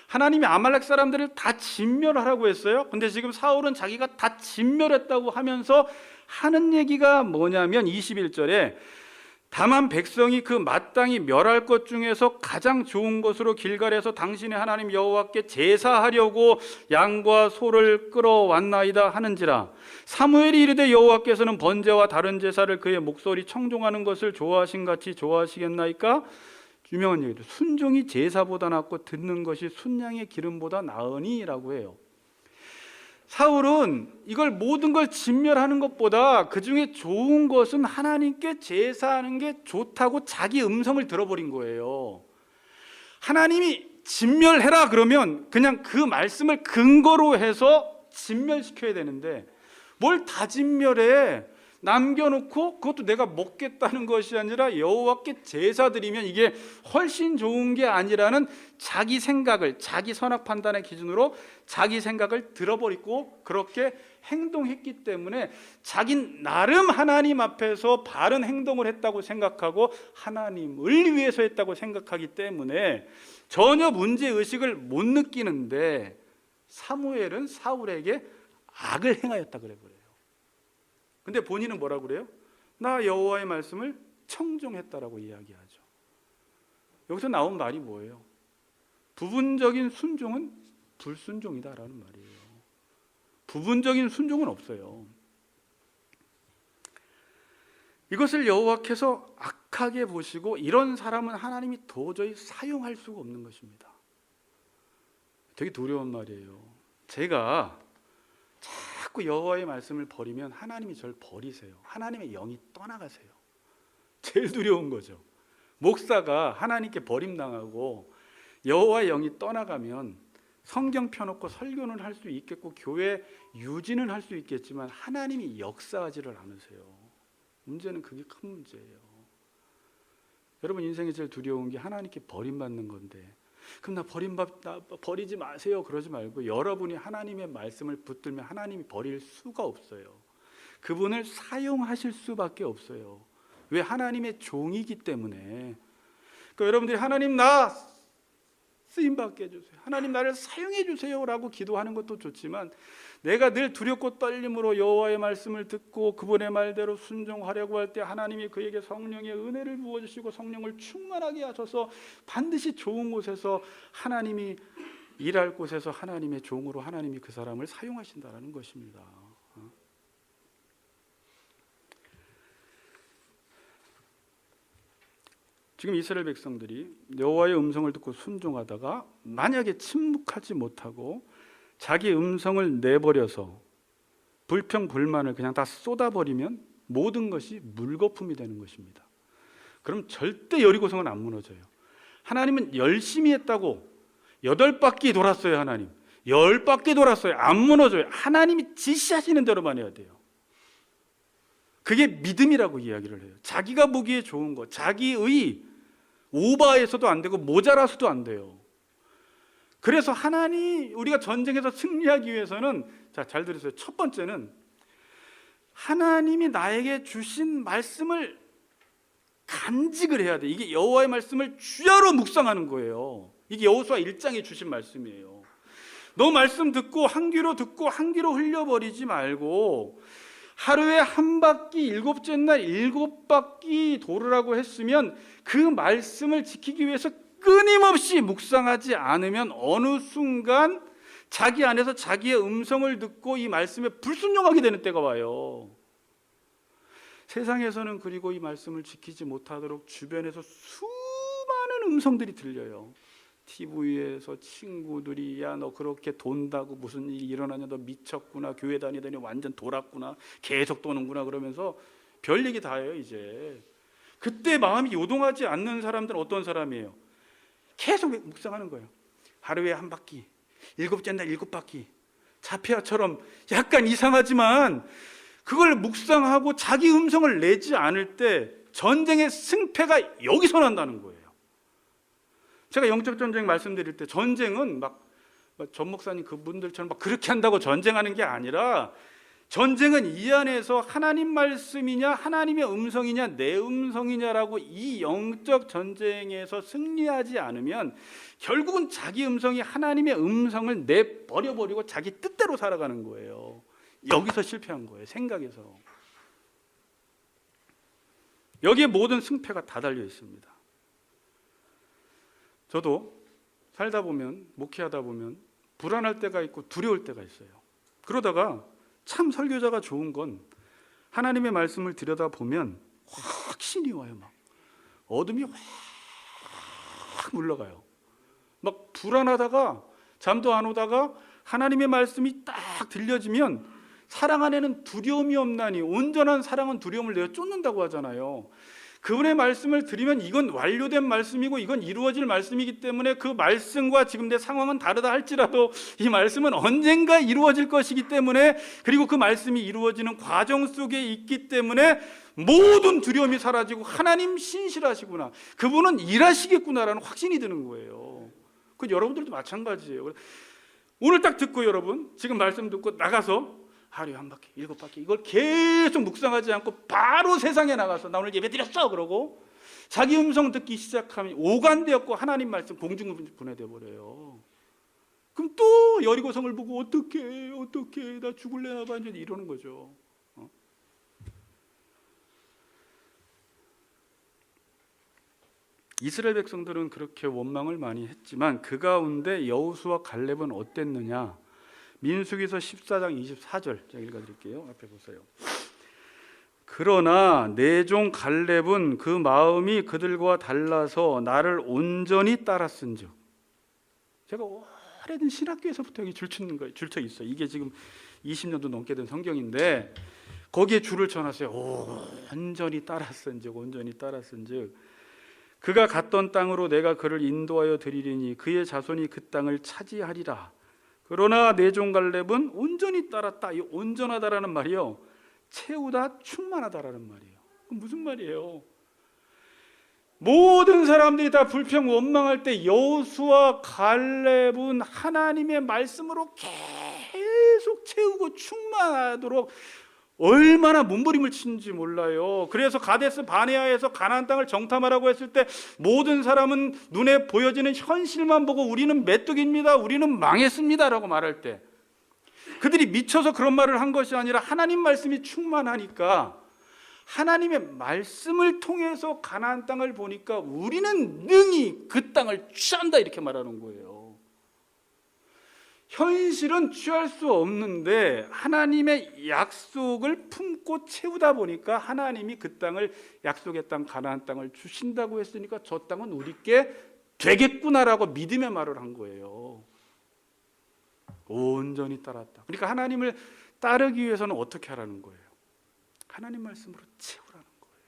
하나님이 아말렉 사람들을 다 진멸하라고 했어요. 근데 지금 사울은 자기가 다 진멸했다고 하면서 하는 얘기가 뭐냐면 21절에 다만 백성이 그 마땅히 멸할 것 중에서 가장 좋은 것으로 길갈에서 당신의 하나님 여호와께 제사하려고 양과 소를 끌어왔나이다 하는지라. 사무엘이 이르되 여호와께서는 번제와 다른 제사를 그의 목소리 청종하는 것을 좋아하신 같이 좋아하시겠나이까? 유명한 얘기죠. 순종이 제사보다 낫고 듣는 것이 순양의 기름보다 나으니라고 해요. 사울은 이걸 모든 걸 진멸하는 것보다 그 중에 좋은 것은 하나님께 제사하는 게 좋다고 자기 음성을 들어버린 거예요. 하나님이 진멸해라 그러면 그냥 그 말씀을 근거로 해서 진멸시켜야 되는데 뭘 다 진멸해? 남겨놓고 그것도 내가 먹겠다는 것이 아니라 여호와께 제사 드리면 이게 훨씬 좋은 게 아니라는 자기 생각을, 자기 선악 판단의 기준으로 자기 생각을 들어버리고 그렇게 행동했기 때문에 자기 나름 하나님 앞에서 바른 행동을 했다고 생각하고 하나님을 위해서 했다고 생각하기 때문에 전혀 문제의식을 못 느끼는데 사무엘은 사울에게 악을 행하였다 그래 버려요. 근데 본인은 뭐라고 그래요? 나 여호와의 말씀을 청종했다라고 이야기하죠. 여기서 나온 말이 뭐예요? 부분적인 순종은 불순종이다라는 말이에요. 부분적인 순종은 없어요. 이것을 여호와께서 악하게 보시고 이런 사람은 하나님이 도저히 사용할 수가 없는 것입니다. 되게 두려운 말이에요. 제가 자꾸 여호와의 말씀을 버리면 하나님이 저를 버리세요. 하나님의 영이 떠나가세요. 제일 두려운 거죠. 목사가 하나님께 버림당하고 여호와의 영이 떠나가면 성경 펴놓고 설교는 할 수 있겠고 교회 유지는 할 수 있겠지만 하나님이 역사하지를 않으세요. 문제는 그게 큰 문제예요. 여러분 인생에 제일 두려운 게 하나님께 버림받는 건데 그럼 나 버리지 마세요 그러지 말고 여러분이 하나님의 말씀을 붙들면 하나님이 버릴 수가 없어요. 그분을 사용하실 수밖에 없어요. 왜? 하나님의 종이기 때문에. 그러니까 여러분들이 하나님 나 쓰임받게 해주세요, 하나님 나를 사용해 주세요 라고 기도하는 것도 좋지만 내가 늘 두렵고 떨림으로 여호와의 말씀을 듣고 그분의 말대로 순종하려고 할 때 하나님이 그에게 성령의 은혜를 부어주시고 성령을 충만하게 하셔서 반드시 좋은 곳에서 하나님이 일할 곳에서 하나님의 종으로 하나님이 그 사람을 사용하신다는 것입니다. 지금 이스라엘 백성들이 여호와의 음성을 듣고 순종하다가 만약에 침묵하지 못하고 자기 음성을 내버려서 불평 불만을 그냥 다 쏟아버리면 모든 것이 물거품이 되는 것입니다. 그럼 절대 여리고성은 안 무너져요. 하나님은 열심히 했다고 8바퀴 돌았어요. 하나님 10바퀴 돌았어요. 안 무너져요. 하나님이 지시하시는 대로만 해야 돼요. 그게 믿음이라고 이야기를 해요. 자기가 보기에 좋은 것, 자기의 오바해서도 안 되고 모자라서도 안 돼요. 그래서 우리가 전쟁에서 승리하기 위해서는, 자, 잘 들으세요. 첫 번째는 하나님이 나에게 주신 말씀을 간직을 해야 돼. 이게 여호와의 말씀을 주야로 묵상하는 거예요. 이게 여호수아 1장에 주신 말씀이에요. 너 말씀 듣고 한 귀로 듣고 한 귀로 흘려버리지 말고 하루에 한 바퀴, 일곱째 날 7바퀴 돌으라고 했으면 그 말씀을 지키기 위해서 끊임없이 묵상하지 않으면 어느 순간 자기 안에서 자기의 음성을 듣고 이 말씀에 불순종하게 되는 때가 와요. 세상에서는 그리고 이 말씀을 지키지 못하도록 주변에서 수많은 음성들이 들려요. TV에서 친구들이 야, 너 그렇게 돈다고 무슨 일이 일어나냐, 너 미쳤구나, 교회 다니더니 완전 돌았구나, 계속 도는구나, 그러면서 별 얘기 다 해요. 이제 그때 마음이 요동하지 않는 사람들은 어떤 사람이에요? 계속 묵상하는 거예요. 하루에 한 바퀴, 7째 날 7바퀴, 자폐아처럼 약간 이상하지만 그걸 묵상하고 자기 음성을 내지 않을 때 전쟁의 승패가 여기서 난다는 거예요. 제가 영적 전쟁 말씀드릴 때 전쟁은 막 전 목사님 그분들처럼 막 그렇게 한다고 전쟁하는 게 아니라, 전쟁은 이 안에서 하나님 말씀이냐 하나님의 음성이냐 내 음성이냐라고 이 영적 전쟁에서 승리하지 않으면 결국은 자기 음성이 하나님의 음성을 내버려버리고 자기 뜻대로 살아가는 거예요. 여기서 실패한 거예요. 생각에서. 여기에 모든 승패가 다 달려 있습니다. 저도 살다 보면, 목회하다 보면 불안할 때가 있고 두려울 때가 있어요. 그러다가 참 설교자가 좋은 건 하나님의 말씀을 들여다보면 확신이 와요. 막 어둠이 확 물러가요. 막 불안하다가 잠도 안 오다가 하나님의 말씀이 딱 들려지면 사랑 안에는 두려움이 없나니 온전한 사랑은 두려움을 내어 쫓는다고 하잖아요. 그분의 말씀을 들으면 이건 완료된 말씀이고 이건 이루어질 말씀이기 때문에 그 말씀과 지금 내 상황은 다르다 할지라도 이 말씀은 언젠가 이루어질 것이기 때문에, 그리고 그 말씀이 이루어지는 과정 속에 있기 때문에 모든 두려움이 사라지고 하나님 신실하시구나, 그분은 일하시겠구나라는 확신이 드는 거예요. 그 여러분들도 마찬가지예요. 오늘 딱 듣고 여러분 지금 말씀 듣고 나가서 하루에 한 바퀴, 7바퀴 이걸 계속 묵상하지 않고 바로 세상에 나가서 나 오늘 예배 드렸어 그러고 자기 음성 듣기 시작하면 오간되었고 하나님 말씀 공중분해돼 버려요. 그럼 또 여리고성을 보고 어떻게 나 죽을래나 봐 이러는 거죠. 이스라엘 백성들은 그렇게 원망을 많이 했지만 그 가운데 여호수아 갈렙은 어땠느냐? 민수기서 14장 24절 제가 읽어드릴게요. 앞에 보세요. 그러나 내 종 갈렙은 그 마음이 그들과 달라서 나를 온전히 따랐은즉. 제가 오래된 신학교에서부터 여기 줄쳐 있어요. 이게 지금 20년도 넘게 된 성경인데 거기에 줄을 쳐놨어요. 온전히 따랐은즉, 온전히 따랐은즉. 그가 갔던 땅으로 내가 그를 인도하여 드리리니 그의 자손이 그 땅을 차지하리라. 그러나 내 종 갈렙은 온전히 따랐다. 이 온전하다라는 말이요, 채우다, 충만하다라는 말이에요. 그럼 무슨 말이에요? 모든 사람들이 다 불평 원망할 때 여호수아 갈렙은 하나님의 말씀으로 계속 채우고 충만하도록 얼마나 몸부림을 치는지 몰라요. 그래서 가데스 바네아에서 가나안 땅을 정탐하라고 했을 때 모든 사람은 눈에 보여지는 현실만 보고 우리는 메뚜기입니다, 우리는 망했습니다 라고 말할 때 그들이 미쳐서 그런 말을 한 것이 아니라 하나님 말씀이 충만하니까 하나님의 말씀을 통해서 가나안 땅을 보니까 우리는 능히 그 땅을 취한다 이렇게 말하는 거예요. 현실은 취할 수 없는데 하나님의 약속을 품고 채우다 보니까 하나님이 그 땅을, 약속의 땅 가나안 땅을 주신다고 했으니까 저 땅은 우리께 되겠구나라고 믿음의 말을 한 거예요. 온전히 따랐다. 그러니까 하나님을 따르기 위해서는 어떻게 하라는 거예요? 하나님 말씀으로 채우라는 거예요.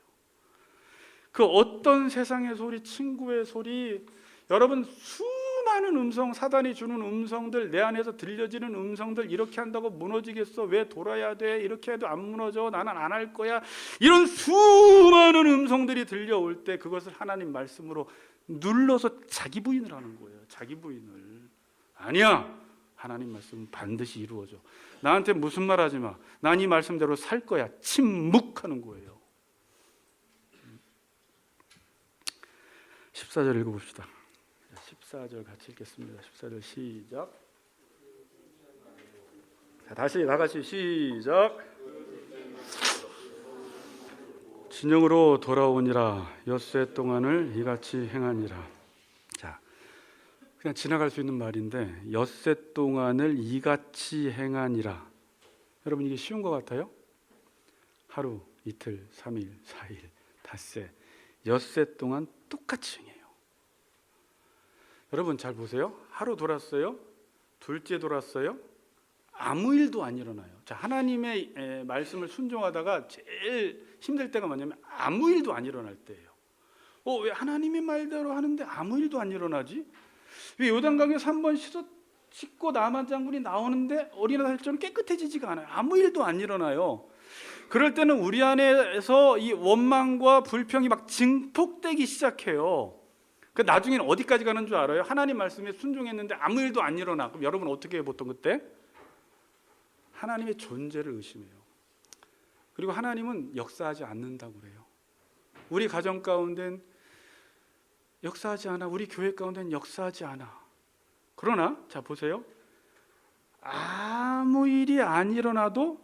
그 어떤 세상의 소리, 친구의 소리, 여러분 수많은 수많은 음성, 사단이 주는 음성들, 내 안에서 들려지는 음성들, 이렇게 한다고 무너지겠어? 왜 돌아야 돼? 이렇게 해도 안 무너져? 나는 안 할 거야. 이런 수많은 음성들이 들려올 때 그것을 하나님 말씀으로 눌러서 자기 부인을 하는 거예요. 자기 부인을. 아니야, 하나님 말씀은 반드시 이루어져. 나한테 무슨 말 하지 마. 난 이 말씀대로 살 거야. 침묵하는 거예요. 14절 읽어봅시다. 14절 같이 읽겠습니다. 14절 시작. 자, 다시 다 같이 시작. 진영으로 돌아오니라. 엿새 동안을 이같이 행하니라. 자, 그냥 지나갈 수 있는 말인데 엿새 동안을 이같이 행하니라. 여러분, 이게 쉬운 것 같아요? 하루, 이틀, 3일, 4일, 닷새, 엿새 동안 똑같이 행해요. 여러분 잘 보세요. 하루 돌았어요. 둘째 돌았어요. 아무 일도 안 일어나요. 자, 하나님의 말씀을 순종하다가 제일 힘들 때가 뭐냐면 아무 일도 안 일어날 때예요. 왜 하나님의 말대로 하는데 아무 일도 안 일어나지? 왜 요단강에서 한 번 씻고 나만 장군이 나오는데 어린아이 살처럼 깨끗해지지가 않아요. 아무 일도 안 일어나요. 그럴 때는 우리 안에서 이 원망과 불평이 막 증폭되기 시작해요. 그 나중에는 어디까지 가는 줄 알아요? 하나님 말씀에 순종했는데 아무 일도 안 일어나. 그럼 여러분 어떻게 해요? 보통 그때 하나님의 존재를 의심해요. 그리고 하나님은 역사하지 않는다고 그래요. 우리 가정 가운데는 역사하지 않아. 우리 교회 가운데는 역사하지 않아. 그러나 자 보세요. 아무 일이 안 일어나도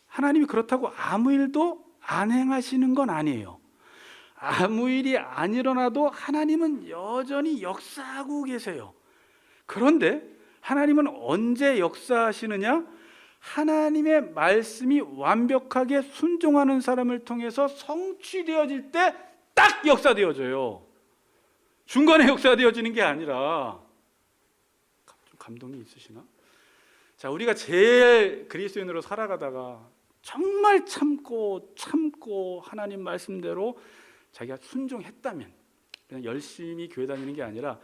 하나님이 그렇다고 아무 일도 안 행하시는 건 아니에요. 아무 일이 안 일어나도 하나님은 여전히 역사하고 계세요. 그런데 하나님은 언제 역사하시느냐? 하나님의 말씀이 완벽하게 순종하는 사람을 통해서 성취되어질 때 딱 역사되어져요. 중간에 역사되어지는 게 아니라. 좀 감동이 있으시나? 자, 우리가 제일 그리스도인으로 살아가다가 정말 참고 하나님 말씀대로 자기가 순종했다면, 그냥 열심히 교회 다니는 게 아니라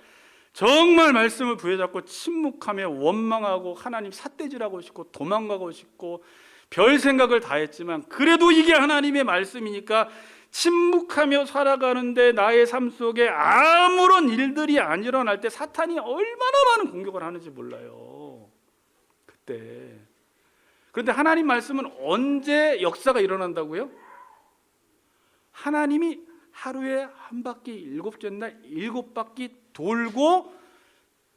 정말 말씀을 부여잡고 침묵하며 원망하고 하나님 삿대질하고 싶고 도망가고 싶고 별 생각을 다 했지만 그래도 이게 하나님의 말씀이니까 침묵하며 살아가는데 나의 삶 속에 아무런 일들이 안 일어날 때 사탄이 얼마나 많은 공격을 하는지 몰라요. 그때. 그런데 하나님 말씀은 언제 역사가 일어난다고요? 하나님이 하루에 한 바퀴 일곱째 날 7바퀴 돌고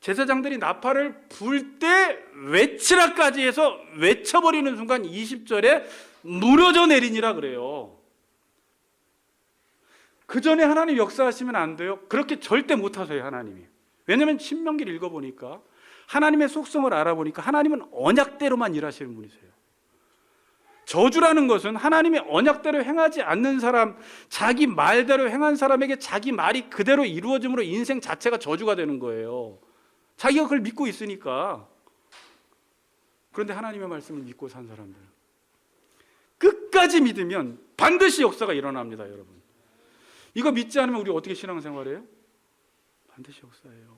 제사장들이 나팔을 불 때 외치라까지 해서 외쳐버리는 순간 20절에 무너져 내리니라 그래요. 그 전에 하나님 역사하시면 안 돼요. 그렇게 절대 못하세요 하나님이. 왜냐하면 신명기를 읽어보니까 하나님의 속성을 알아보니까 하나님은 언약대로만 일하시는 분이세요. 저주라는 것은 하나님의 언약대로 행하지 않는 사람, 자기 말대로 행한 사람에게 자기 말이 그대로 이루어짐으로 인생 자체가 저주가 되는 거예요. 자기가 그걸 믿고 있으니까. 그런데 하나님의 말씀을 믿고 산 사람들 끝까지 믿으면 반드시 역사가 일어납니다. 여러분, 이거 믿지 않으면 우리 어떻게 신앙생활해요? 반드시 역사예요.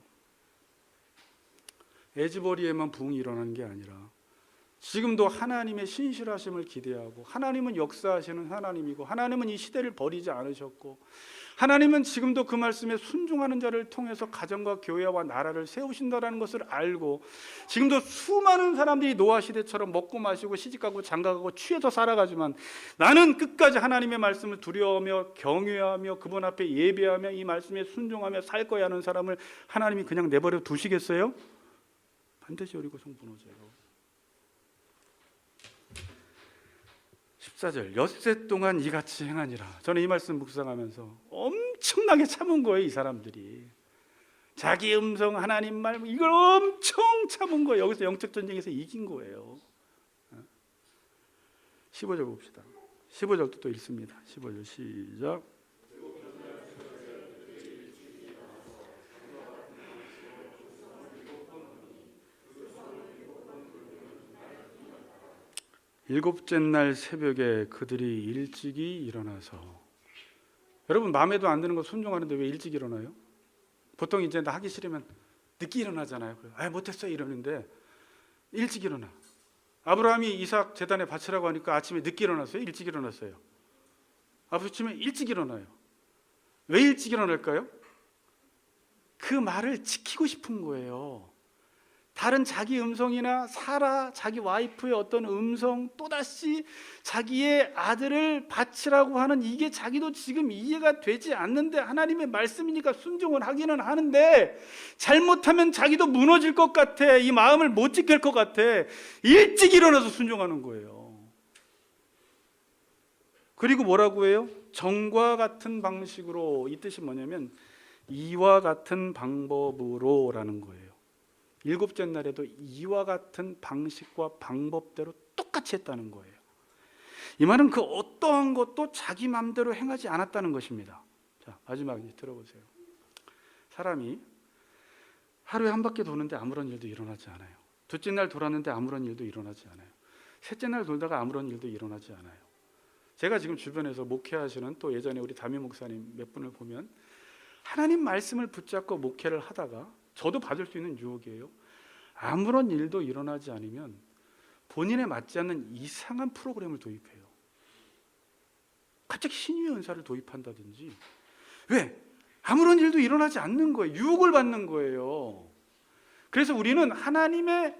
에즈버리에만 부흥이 일어나는 게 아니라 지금도 하나님의 신실하심을 기대하고, 하나님은 역사하시는 하나님이고, 하나님은 이 시대를 버리지 않으셨고, 하나님은 지금도 그 말씀에 순종하는 자를 통해서 가정과 교회와 나라를 세우신다는 것을 알고, 지금도 수많은 사람들이 노아 시대처럼 먹고 마시고 시집가고 장가가고 취해서 살아가지만 나는 끝까지 하나님의 말씀을 두려워하며 경외하며 그분 앞에 예배하며 이 말씀에 순종하며 살 거야 하는 사람을 하나님이 그냥 내버려 두시겠어요? 반드시 여리고성 무너져요. 14절 엿새 동안 이같이 행하니라. 저는 이 말씀 묵상하면서 엄청나게 참은 거예요. 이 사람들이 자기 음성 하나님 말 이걸 엄청 참은 거예요. 여기서 영적 전쟁에서 이긴 거예요. 15절 봅시다. 15절도 또 읽습니다. 15절 시작. 일곱째 날 새벽에 그들이 일찍이 일어나서, 여러분 마음에도 안 드는 거 순종하는데 왜 일찍 일어나요? 보통 이제 나 하기 싫으면 늦게 일어나잖아요. 못했어요 이러는데 일찍 일어나. 아브라함이 이삭 제단에 바치라고 하니까 아침에 늦게 일어났어요? 일찍 일어났어요? 아침에 일찍 일어나요. 왜 일찍 일어날까요? 그 말을 지키고 싶은 거예요. 다른 자기 음성이나 사라 자기 와이프의 어떤 음성, 또다시 자기의 아들을 바치라고 하는 이게 자기도 지금 이해가 되지 않는데 하나님의 말씀이니까 순종을 하기는 하는데 잘못하면 자기도 무너질 것 같아. 이 마음을 못 지킬 것 같아. 일찍 일어나서 순종하는 거예요. 그리고 뭐라고 해요? 전과 같은 방식으로. 이 뜻이 뭐냐면 이와 같은 방법으로라는 거예요. 일곱째 날에도 이와 같은 방식과 방법대로 똑같이 했다는 거예요. 이 말은 그 어떠한 것도 자기 마음대로 행하지 않았다는 것입니다. 자, 마지막 이제 들어보세요. 사람이 하루에 한 바퀴 도는데 아무런 일도 일어나지 않아요. 둘째 날 돌았는데 아무런 일도 일어나지 않아요. 셋째 날 돌다가 아무런 일도 일어나지 않아요. 제가 지금 주변에서 목회하시는 또 예전에 우리 담임 목사님 몇 분을 보면 하나님 말씀을 붙잡고 목회를 하다가 저도 받을 수 있는 유혹이에요. 아무런 일도 일어나지 않으면 본인에 맞지 않는 이상한 프로그램을 도입해요. 갑자기 신유의 은사를 도입한다든지. 왜? 아무런 일도 일어나지 않는 거예요. 유혹을 받는 거예요. 그래서 우리는 하나님의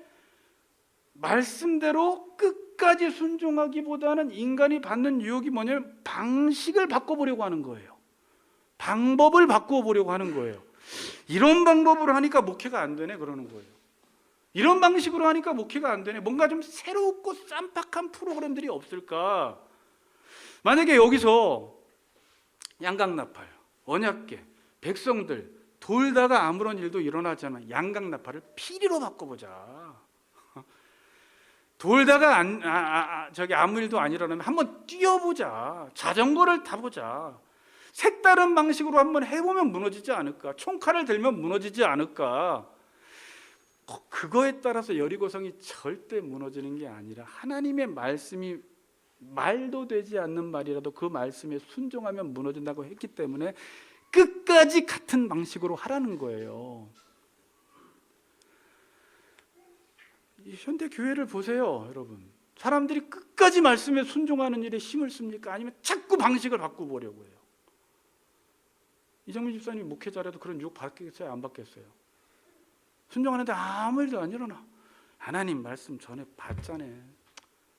말씀대로 끝까지 순종하기보다는 인간이 받는 유혹이 뭐냐면 방식을 바꿔보려고 하는 거예요. 방법을 바꿔보려고 하는 거예요. 이런 방법으로 하니까 목회가 안 되네 그러는 거예요. 이런 방식으로 하니까 목회가 안 되네. 뭔가 좀 새롭고 쌈박한 프로그램들이 없을까? 만약에 여기서 양강나팔, 언약궤, 백성들 돌다가 아무런 일도 일어나지 않으면 양강나팔을 피리로 바꿔보자. 돌다가 아무 일도 안 일어나면 한번 뛰어보자. 자전거를 타보자. 색다른 방식으로 한번 해보면 무너지지 않을까? 총칼을 들면 무너지지 않을까? 그거에 따라서 여리고성이 절대 무너지는 게 아니라 하나님의 말씀이 말도 되지 않는 말이라도 그 말씀에 순종하면 무너진다고 했기 때문에 끝까지 같은 방식으로 하라는 거예요. 이 현대 교회를 보세요, 여러분. 사람들이 끝까지 말씀에 순종하는 일에 힘을 씁니까? 아니면 자꾸 방식을 바꿔보려고 해요? 이정민 집사님이 목회자라도 그런 유혹 받겠어요? 안 받겠어요? 순종하는데 아무 일도 안 일어나. 하나님 말씀 전에 받잖아요.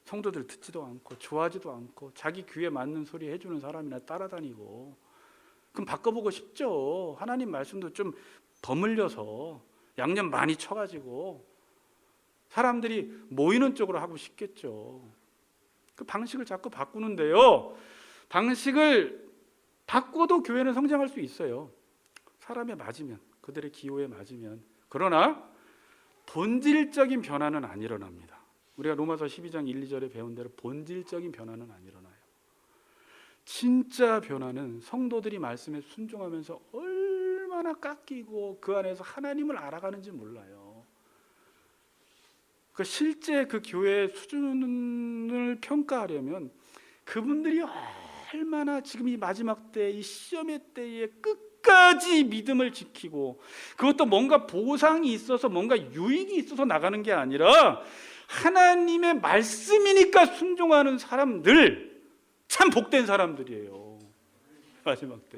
성도들 듣지도 않고 좋아하지도 않고 자기 귀에 맞는 소리 해주는 사람이나 따라다니고. 그럼 바꿔보고 싶죠. 하나님 말씀도 좀 버물려서 양념 많이 쳐가지고 사람들이 모이는 쪽으로 하고 싶겠죠. 그 방식을 자꾸 바꾸는데요. 방식을 바꿔도 교회는 성장할 수 있어요. 사람에 맞으면, 그들의 기호에 맞으면. 그러나 본질적인 변화는 안 일어납니다. 우리가 로마서 12장 1, 2절에 배운 대로 본질적인 변화는 안 일어나요. 진짜 변화는 성도들이 말씀에 순종하면서 얼마나 깎이고 그 안에서 하나님을 알아가는지 몰라요. 실제 그 교회의 수준을 평가하려면 그분들이 얼마나 지금 이 마지막 때, 이 시험의 때에 끝까지 믿음을 지키고 그것도 뭔가 보상이 있어서 뭔가 유익이 있어서 나가는 게 아니라 하나님의 말씀이니까 순종하는 사람들, 참 복된 사람들이에요. 마지막 때.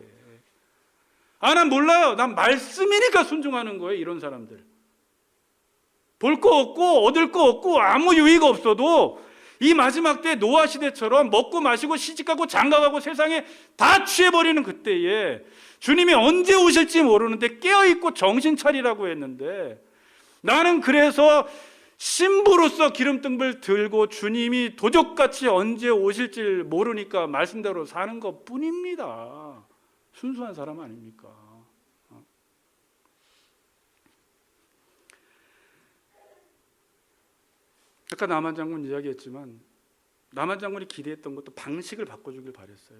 난 몰라요. 난 말씀이니까 순종하는 거예요. 이런 사람들. 볼 거 없고 얻을 거 없고 아무 유익 없어도 이 마지막 때 노아 시대처럼 먹고 마시고 시집가고 장가가고 세상에 다 취해버리는 그때에 주님이 언제 오실지 모르는데 깨어있고 정신 차리라고 했는데 나는 그래서 신부로서 기름등불 들고 주님이 도적같이 언제 오실지 모르니까 말씀대로 사는 것 뿐입니다. 순수한 사람 아닙니까? 아까 남한 장군 이야기했지만 남한 장군이 기대했던 것도 방식을 바꿔주길 바랬어요.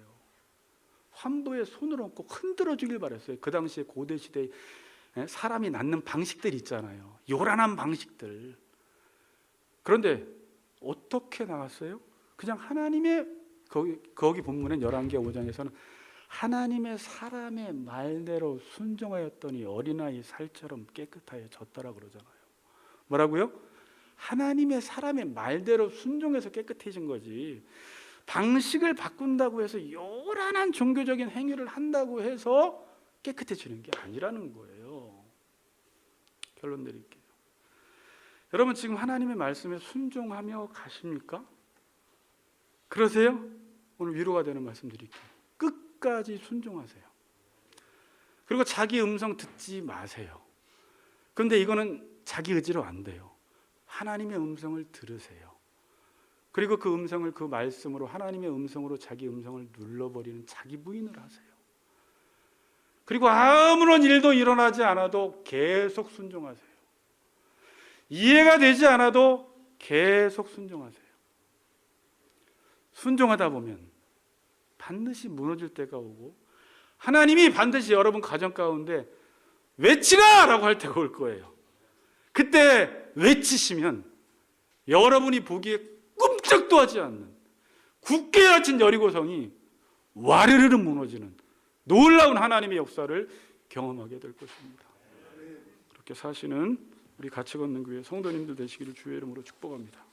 환부에 손을 얹고 흔들어 주길 바랬어요. 그 당시에 고대 시대에 사람이 낳는 방식들 있잖아요. 요란한 방식들. 그런데 어떻게 나왔어요? 그냥 하나님의 거기 본문엔 11개 5장에서는 하나님의 사람의 말대로 순종하였더니 어린아이 살처럼 깨끗하여졌더라 그러잖아요. 뭐라고요? 하나님의 사람의 말대로 순종해서 깨끗해진 거지, 방식을 바꾼다고 해서 요란한 종교적인 행위를 한다고 해서 깨끗해지는 게 아니라는 거예요. 결론 내릴게요. 여러분 지금 하나님의 말씀에 순종하며 가십니까? 그러세요? 오늘 위로가 되는 말씀 드릴게요. 끝까지 순종하세요. 그리고 자기 음성 듣지 마세요. 그런데 이거는 자기 의지로 안 돼요. 하나님의 음성을 들으세요. 그리고 그 음성을, 그 말씀으로, 하나님의 음성으로 자기 음성을 눌러버리는 자기 부인을 하세요. 그리고 아무런 일도 일어나지 않아도 계속 순종하세요. 이해가 되지 않아도 계속 순종하세요. 순종하다 보면 반드시 무너질 때가 오고, 하나님이 반드시 여러분 가정 가운데 외치라! 라고 할 때가 올 거예요. 그때 외치시면 여러분이 보기에 꿈쩍도 하지 않는 굳게 닫힌 여리고성이 와르르르 무너지는 놀라운 하나님의 역사를 경험하게 될 것입니다. 그렇게 사시는 우리 같이 걷는 교회 성도님들 되시기를 주의 이름으로 축복합니다.